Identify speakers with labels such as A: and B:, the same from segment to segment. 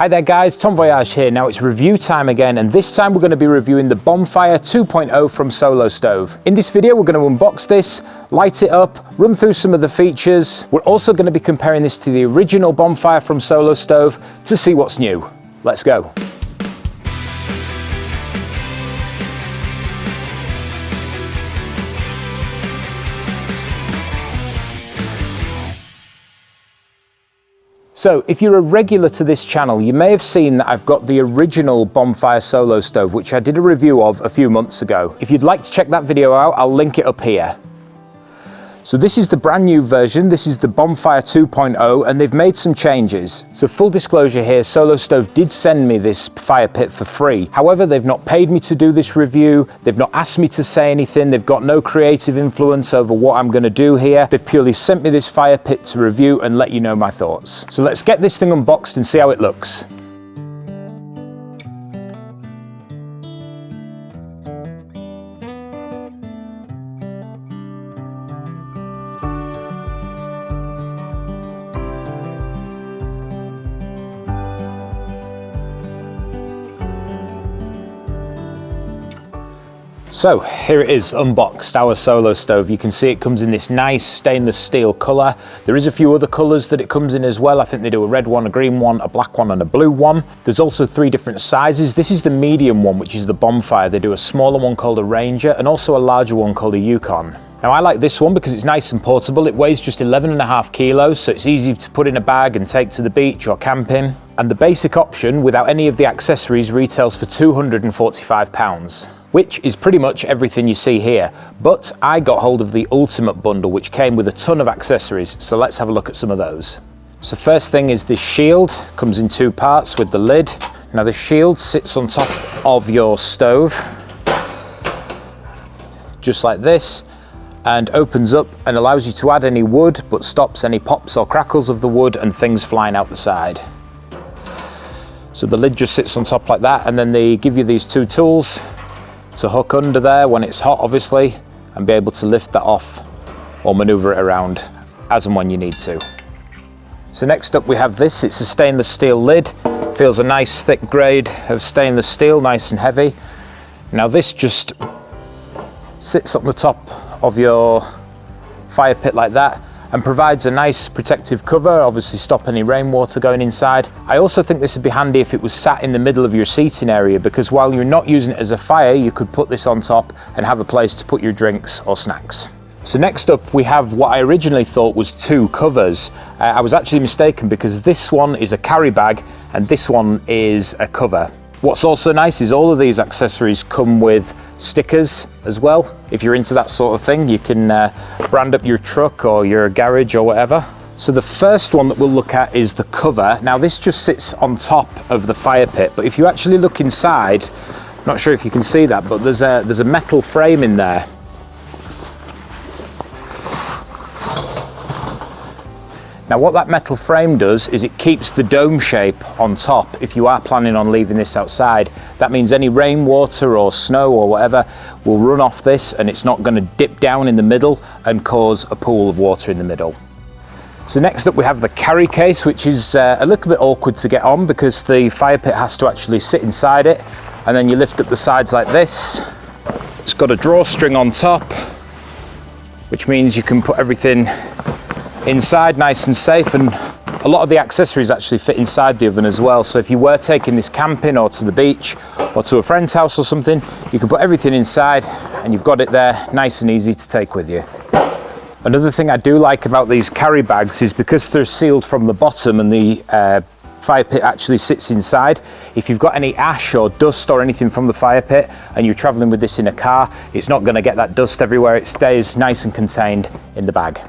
A: Hi there guys, Tom Voyage here. Now it's review time again, and this time we're going to be reviewing the Bonfire 2.0 from Solo Stove. In this video we're going to unbox this, light it up, run through some of the features. We're also going to be comparing this to the original Bonfire from Solo Stove to see what's new. Let's go. So if you're a regular to this channel, you may have seen that I've got the original Bonfire Solo Stove, which I did a review of a few months ago. If you'd like to check that video out, I'll link it up here. So this is the brand new version. This is the Bonfire 2.0, and they've made some changes. So full disclosure here, Solo Stove did send me this fire pit for free. However, they've not paid me to do this review. They've not asked me to say anything. They've got no creative influence over what I'm going to do here. They've purely sent me this fire pit to review and let you know my thoughts. So let's get this thing unboxed and see how it looks. So here it is unboxed, our Solo Stove. You can see it comes in this nice stainless steel colour. There is a few other colours that it comes in as well. I think they do a red one, a green one, a black one and a blue one. There's also 3 different sizes. This is the medium one, which is the Bonfire. They do a smaller one called a Ranger and also a larger one called a Yukon. Now I like this one because it's nice and portable. It weighs just 11.5 kilos, so it's easy to put in a bag and take to the beach or camping. And the basic option, without any of the accessories, retails for £245. which is pretty much everything you see here. But I got hold of the Ultimate Bundle, which came with a ton of accessories, so let's have a look at some of those. So first thing is this shield, comes in 2 parts with the lid. Now the shield sits on top of your stove, just like this, and opens up and allows you to add any wood, but stops any pops or crackles of the wood and things flying out the side. So the lid just sits on top like that, and then they give you these 2 tools to hook under there when it's hot, obviously, and be able to lift that off or maneuver it around as and when you need to. So next up we have this. It's a stainless steel lid. Feels a nice thick grade of stainless steel, nice and heavy. Now this just sits on the top of your fire pit like that and provides a nice protective cover, obviously stop any rainwater going inside. I also think this would be handy if it was sat in the middle of your seating area, because while you're not using it as a fire, you could put this on top and have a place to put your drinks or snacks. So next up we have what I originally thought was 2 covers. I was actually mistaken, because this one is a carry bag and this one is a cover. What's also nice is all of these accessories come with stickers as well. If you're into that sort of thing, you can brand up your truck or your garage or whatever. So the first one that we'll look at is the cover. Now this just sits on top of the fire pit, but if you actually look inside, not sure if you can see that, but there's a metal frame in there. Now what that metal frame does is it keeps the dome shape on top if you are planning on leaving this outside. That means any rainwater or snow or whatever will run off this, and it's not going to dip down in the middle and cause a pool of water in the middle. So next up we have the carry case, which is a little bit awkward to get on because the fire pit has to actually sit inside it, and then you lift up the sides like this. It's got a drawstring on top, which means you can put everything inside nice and safe, and a lot of the accessories actually fit inside the oven as well. So if you were taking this camping or to the beach or to a friend's house or something, you can put everything inside and you've got it there nice and easy to take with you. Another thing I do like about these carry bags is because they're sealed from the bottom and the fire pit actually sits inside. If you've got any ash or dust or anything from the fire pit and you're traveling with this in a car, it's not going to get that dust everywhere. It stays nice and contained in the bag.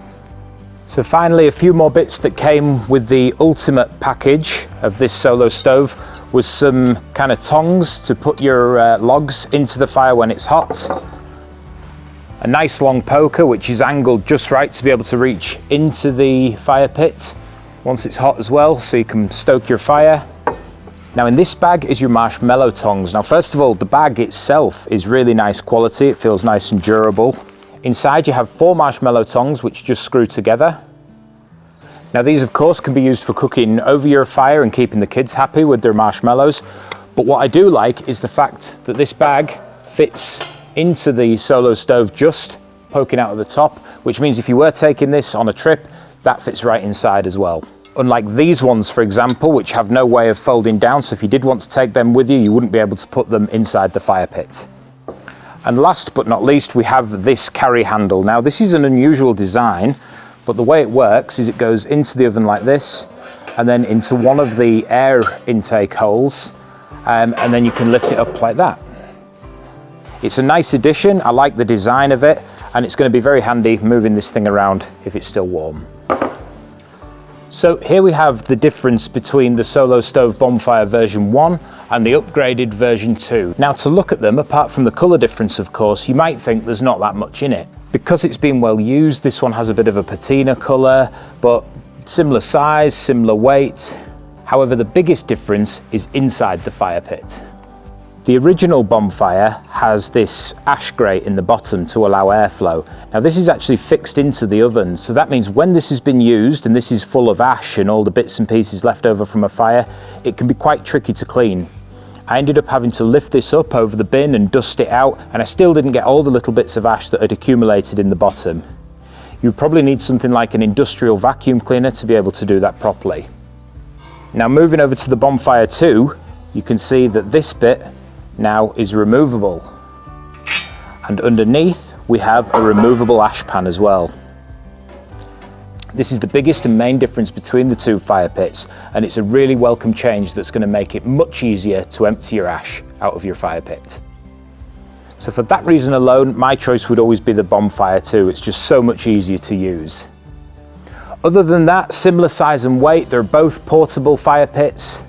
A: So finally, a few more bits that came with the ultimate package of this Solo Stove was some kind of tongs to put your logs into the fire when it's hot. A nice long poker which is angled just right to be able to reach into the fire pit once it's hot as well, so you can stoke your fire. Now in this bag is your marshmallow tongs. Now first of all, the bag itself is really nice quality. It feels nice and durable. Inside you have 4 marshmallow tongs which just screw together. Now these of course can be used for cooking over your fire and keeping the kids happy with their marshmallows. But what I do like is the fact that this bag fits into the Solo stove just poking out of the top, which means if you were taking this on a trip, that fits right inside as well. Unlike these ones, for example, which have no way of folding down, so if you did want to take them with you, you wouldn't be able to put them inside the fire pit. And last but not least, we have this carry handle. Now this is an unusual design, but the way it works is it goes into the oven like this, and then into one of the air intake holes, and then you can lift it up like that. It's a nice addition, I like the design of it, and it's going to be very handy moving this thing around if it's still warm. So here we have the difference between the Solo Stove Bonfire version 1 and the upgraded version 2. Now to look at them, apart from the colour difference of course, you might think there's not that much in it. Because it's been well used, this one has a bit of a patina colour, but similar size, similar weight. However, the biggest difference is inside the fire pit. The original Bonfire has this ash grate in the bottom to allow airflow. Now this is actually fixed into the oven, so that means when this has been used and this is full of ash and all the bits and pieces left over from a fire, it can be quite tricky to clean. I ended up having to lift this up over the bin and dust it out, and I still didn't get all the little bits of ash that had accumulated in the bottom. You probably need something like an industrial vacuum cleaner to be able to do that properly. Now moving over to the Bonfire 2, you can see that this bit now is removable, and underneath we have a removable ash pan as well. This is the biggest and main difference between the two fire pits, and it's a really welcome change that's going to make it much easier to empty your ash out of your fire pit. So for that reason alone, my choice would always be the Bonfire 2. It's just so much easier to use. Other than that, similar size and weight, they're both portable fire pits.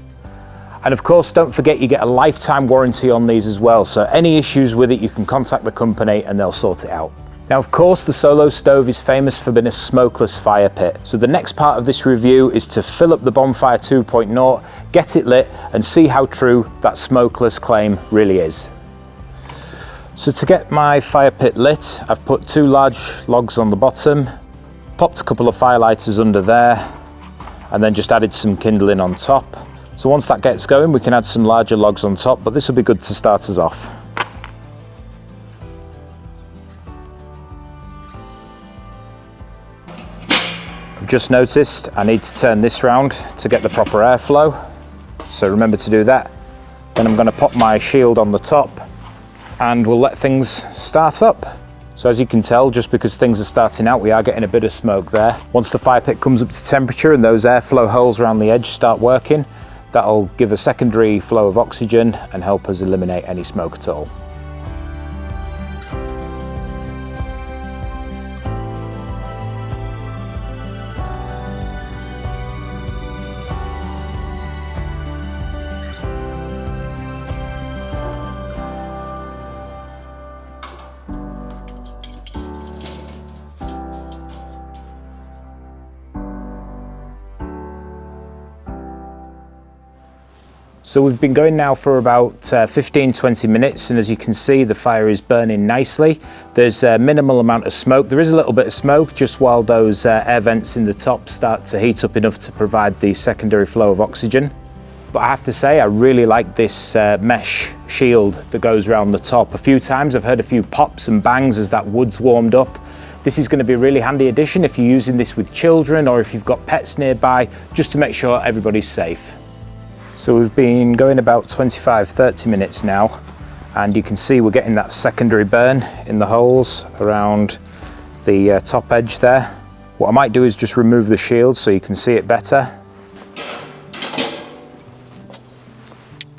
A: And of course, don't forget you get a lifetime warranty on these as well. So any issues with it, you can contact the company and they'll sort it out. Now, of course, the Solo stove is famous for being a smokeless fire pit. So the next part of this review is to fill up the Bonfire 2.0, get it lit and see how true that smokeless claim really is. So to get my fire pit lit, I've put 2 large logs on the bottom, popped a couple of firelighters under there, and then just added some kindling on top. So once that gets going, we can add some larger logs on top, but this will be good to start us off. I've just noticed I need to turn this round to get the proper airflow, so remember to do that. Then I'm going to pop my shield on the top and we'll let things start up. So as you can tell, just because things are starting out, we are getting a bit of smoke there. Once the fire pit comes up to temperature and those airflow holes around the edge start working, that'll give a secondary flow of oxygen and help us eliminate any smoke at all. So we've been going now for about 15-20 minutes, and as you can see, the fire is burning nicely. There's a minimal amount of smoke. There is a little bit of smoke just while those air vents in the top start to heat up enough to provide the secondary flow of oxygen. But I have to say, I really like this mesh shield that goes around the top. A few times I've heard a few pops and bangs as that wood's warmed up. This is going to be a really handy addition if you're using this with children or if you've got pets nearby, just to make sure everybody's safe. So we've been going about 25-30 minutes now, and you can see we're getting that secondary burn in the holes around the top edge there. What I might do is just remove the shield so you can see it better.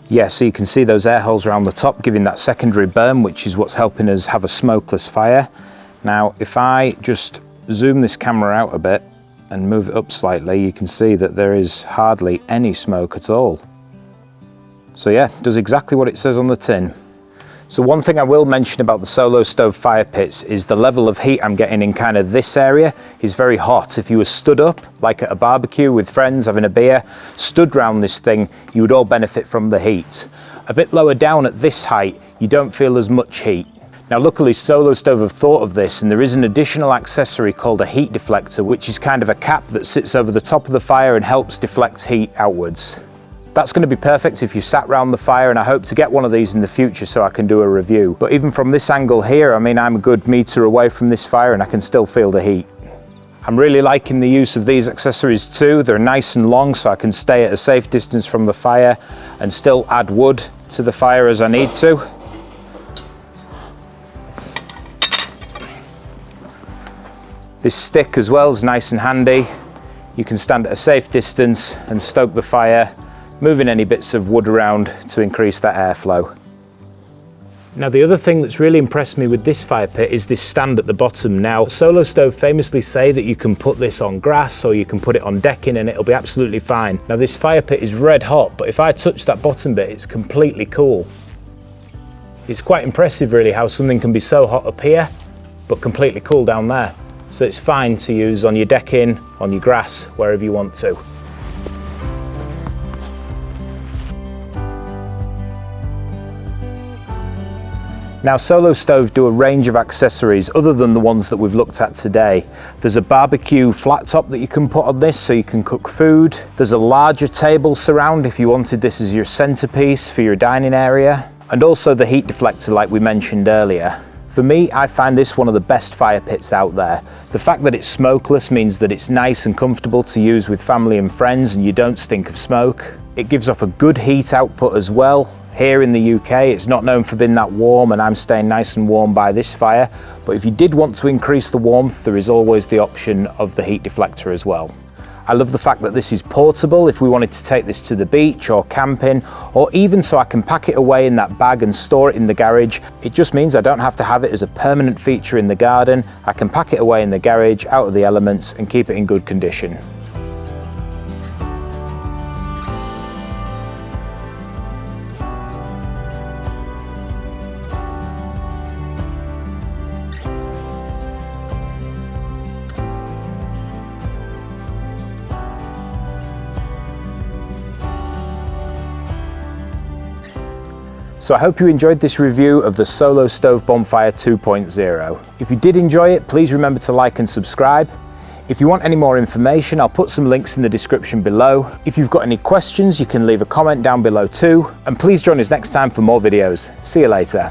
A: Yeah, so you can see those air holes around the top giving that secondary burn, which is what's helping us have a smokeless fire. Now, if I just zoom this camera out a bit and move it up slightly, you can see that there is hardly any smoke at all. So yeah, it does exactly what it says on the tin. So one thing I will mention about the Solo stove fire pits is the level of heat I'm getting in kind of this area is very hot. If you were stood up, like at a barbecue with friends having a beer, stood round this thing, you would all benefit from the heat. A bit lower down at this height, you don't feel as much heat. Now luckily Solo Stove have thought of this, and there is an additional accessory called a heat deflector, which is kind of a cap that sits over the top of the fire and helps deflect heat outwards. That's going to be perfect if you sat round the fire, and I hope to get one of these in the future so I can do a review. But even from this angle here, I mean, I'm a good metre away from this fire and I can still feel the heat. I'm really liking the use of these accessories too. They're nice and long so I can stay at a safe distance from the fire and still add wood to the fire as I need to. This stick as well is nice and handy. You can stand at a safe distance and stoke the fire, moving any bits of wood around to increase that airflow. Now the other thing that's really impressed me with this fire pit is this stand at the bottom. Now Solo Stove famously say that you can put this on grass or you can put it on decking and it'll be absolutely fine. Now this fire pit is red hot, but if I touch that bottom bit, it's completely cool. It's quite impressive really how something can be so hot up here, but completely cool down there. So it's fine to use on your decking, on your grass, wherever you want to. Now Solo Stove do a range of accessories other than the ones that we've looked at today. There's a barbecue flat top that you can put on this so you can cook food. There's a larger table surround if you wanted this as your centerpiece for your dining area. And also the heat deflector like we mentioned earlier. For me, I find this one of the best fire pits out there. The fact that it's smokeless means that it's nice and comfortable to use with family and friends and you don't stink of smoke. It gives off a good heat output as well. Here in the UK, it's not known for being that warm and I'm staying nice and warm by this fire. But if you did want to increase the warmth, there is always the option of the heat deflector as well. I love the fact that this is portable if we wanted to take this to the beach or camping, or even so I can pack it away in that bag and store it in the garage. It just means I don't have to have it as a permanent feature in the garden. I can pack it away in the garage, out of the elements, and keep it in good condition. So I hope you enjoyed this review of the Solo Stove Bonfire 2.0. If you did enjoy it, please remember to like and subscribe. If you want any more information, I'll put some links in the description below. If you've got any questions, you can leave a comment down below too. And please join us next time for more videos. See you later.